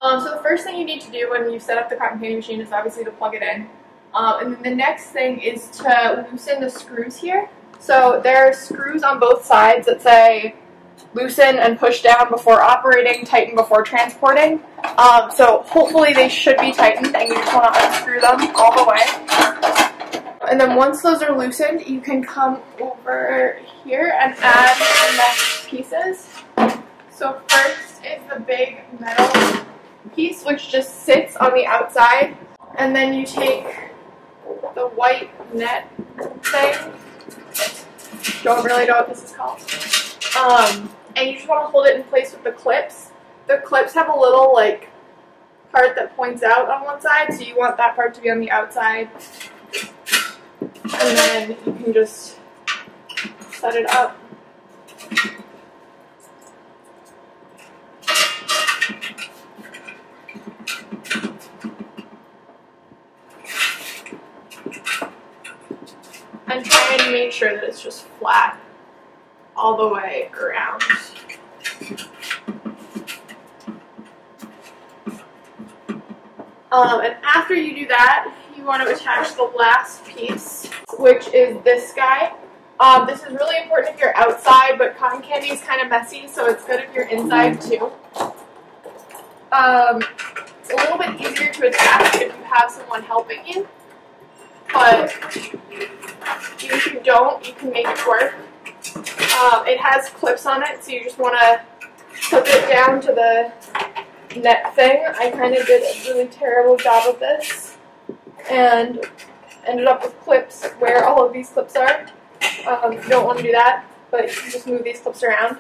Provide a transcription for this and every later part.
So the first thing you need to do when you set up the cotton candy machine is obviously to plug it in. And then the next thing is to loosen the screws here. So there are screws on both sides that say loosen and push down before operating, tighten before transporting. So hopefully they should be tightened, and you just want to unscrew them all the way. And then once those are loosened, you can come over here and add the next pieces. So first is the big metal piece, which just sits on the outside, and then you take the white net thing, don't really know what this is called, and you just want to hold it in place with the clips. The clips have a little like part that points out on one side, so you want that part to be on the outside, and then you can just set it up. And try and make sure that it's just flat all the way around. And after you do that, you want to attach the last piece, which is this guy. This is really important if you're outside, but cotton candy is kind of messy, so it's good if you're inside too. It's a little bit easier to attach if you have someone helping you, but even if you don't, you can make it work. It has clips on it, so you just want to clip it down to the net thing. I kind of did a really terrible job of this and ended up with clips where all of these clips are. You don't want to do that, but you can just move these clips around.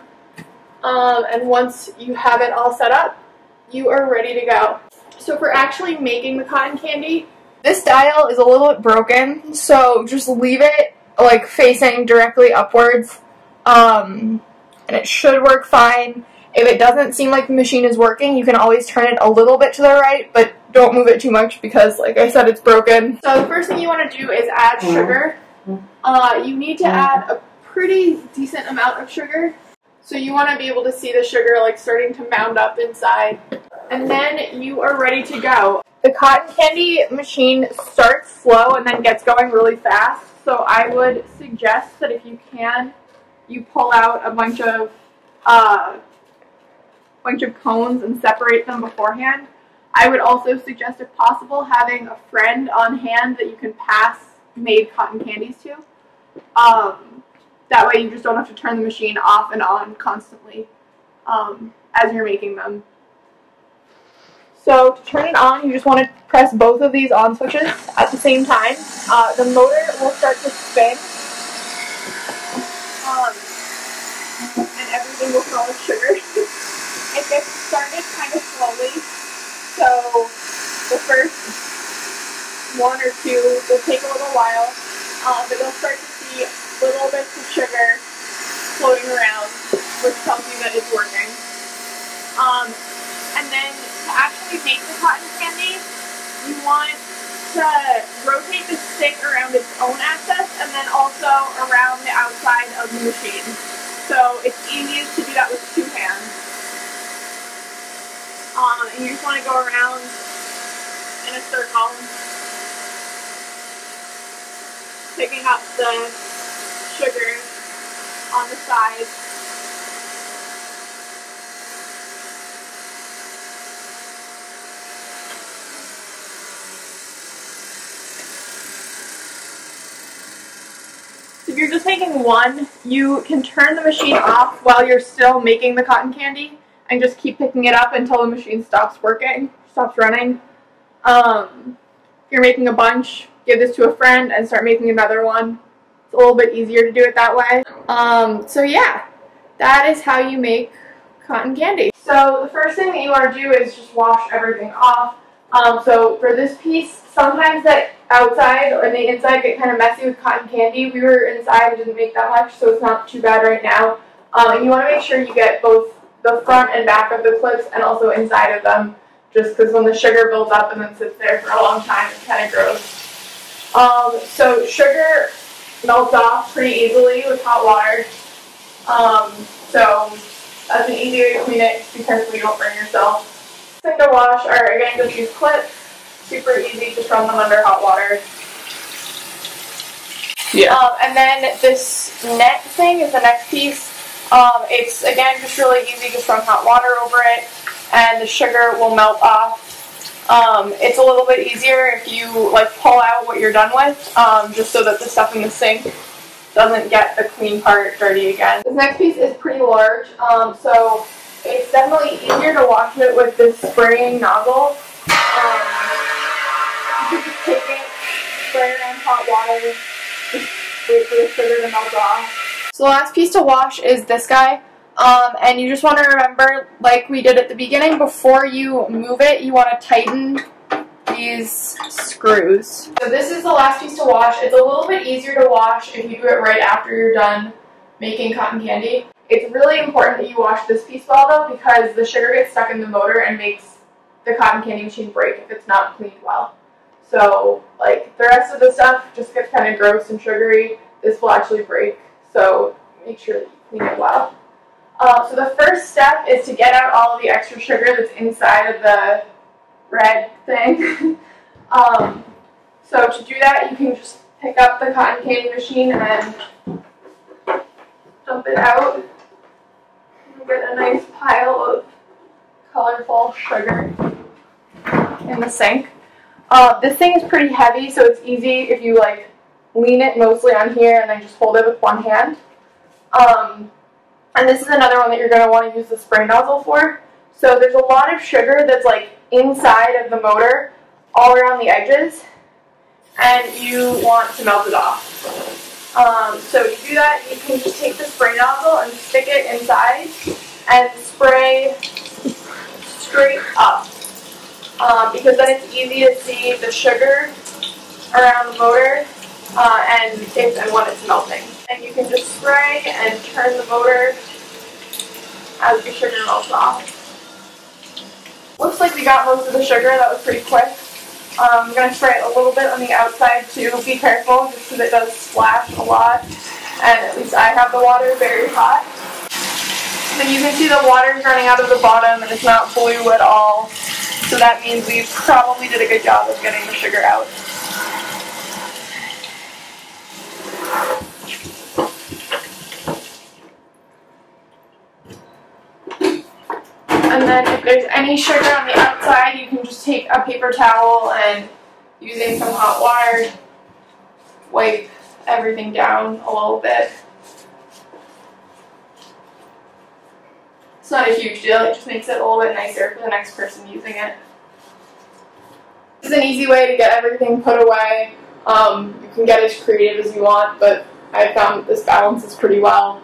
And once you have it all set up, you are ready to go. So for actually making the cotton candy, this dial is a little bit broken, so just leave it like facing directly upwards, and it should work fine. If it doesn't seem like the machine is working, you can always turn it a little bit to the right, but don't move it too much because, like I said, it's broken. So the first thing you want to do is add sugar. You need to add a pretty decent amount of sugar. So you want to be able to see the sugar like starting to mound up inside. And then you are ready to go. The cotton candy machine starts slow and then gets going really fast. So I would suggest that if you can, you pull out a bunch of cones and separate them beforehand. I would also suggest, if possible, having a friend on hand that you can pass made cotton candies to. That way you just don't have to turn the machine off and on constantly as you're making them. So to turn it on, you just want to press both of these on switches at the same time. The motor will start to spin, and everything will fill with sugar. It gets started kind of slowly, so the first one or two will take a little while, but you'll start to see little bits of sugar floating around, which tells you that it's working. And then to actually make the cotton candy, you want to rotate the stick around its own axis and then also around the outside of the machine. So it's easiest to do that with two hands. And you just want to go around in a circle, picking up the sugar on the side. If you're just making one, you can turn the machine off while you're still making the cotton candy and just keep picking it up until the machine stops working, stops running. If you're making a bunch, give this to a friend and start making another one. It's a little bit easier to do it that way. So yeah, that is how you make cotton candy. So the first thing that you want to do is just wash everything off. So for this piece, sometimes that outside and the inside get kind of messy with cotton candy. We were inside and didn't make that much, so it's not too bad right now. And you want to make sure you get both the front and back of the clips and also inside of them, just because when the sugar builds up and then sits there for a long time, it's kind of gross. So sugar melts off pretty easily with hot water. So that's an easy way to clean it. Be careful you don't burn yourself. Thing to wash are, again, just these clips. Super easy, just run them under hot water. Yeah. And then this net thing is the next piece. It's, again, just really easy, just run hot water over it, and the sugar will melt off. It's a little bit easier if you, like, pull out what you're done with, just so that the stuff in the sink doesn't get the clean part dirty again. This next piece is pretty large, so it's definitely easier to wash it with this spraying nozzle. You can just take it, spray it on hot water, just wait for the sugar to melt off. So the last piece to wash is this guy, and you just want to remember, like we did at the beginning, before you move it, you want to tighten these screws. So this is the last piece to wash. It's a little bit easier to wash if you do it right after you're done making cotton candy. It's really important that you wash this piece well though, because the sugar gets stuck in the motor and makes the cotton candy machine break if it's not cleaned well. So like the rest of the stuff just gets kind of gross and sugary. This will actually break, so make sure that you clean it well. So the first step is to get out all of the extra sugar that's inside of the red thing. So to do that, you can just pick up the cotton candy machine and dump it out. And get a nice pile of colorful sugar in the sink. This thing is pretty heavy, so it's easy if you like lean it mostly on here and then just hold it with one hand. And this is another one that you're going to want to use the spray nozzle for. So there's a lot of sugar that's like inside of the motor, all around the edges, and you want to melt it off. So to do that, you can just take the spray nozzle and stick it inside and spray straight up, because then it's easy to see the sugar around the motor and if and when it's melting. And you can just spray and turn the motor as the sugar melts off. Looks like we got most of the sugar. That was pretty quick. I'm going to spray it a little bit on the outside too. Be careful, just because it does splash a lot. And at least I have the water very hot. So you can see the water's running out of the bottom and it's not blue at all. So that means we probably did a good job of getting the sugar out. And then if there's any sugar on the outside, you can just take a paper towel and using some hot water, wipe everything down a little bit. It's not a huge deal, it just makes it a little bit nicer for the next person using it. This is an easy way to get everything put away. You can get as creative as you want, but I found that this balances pretty well.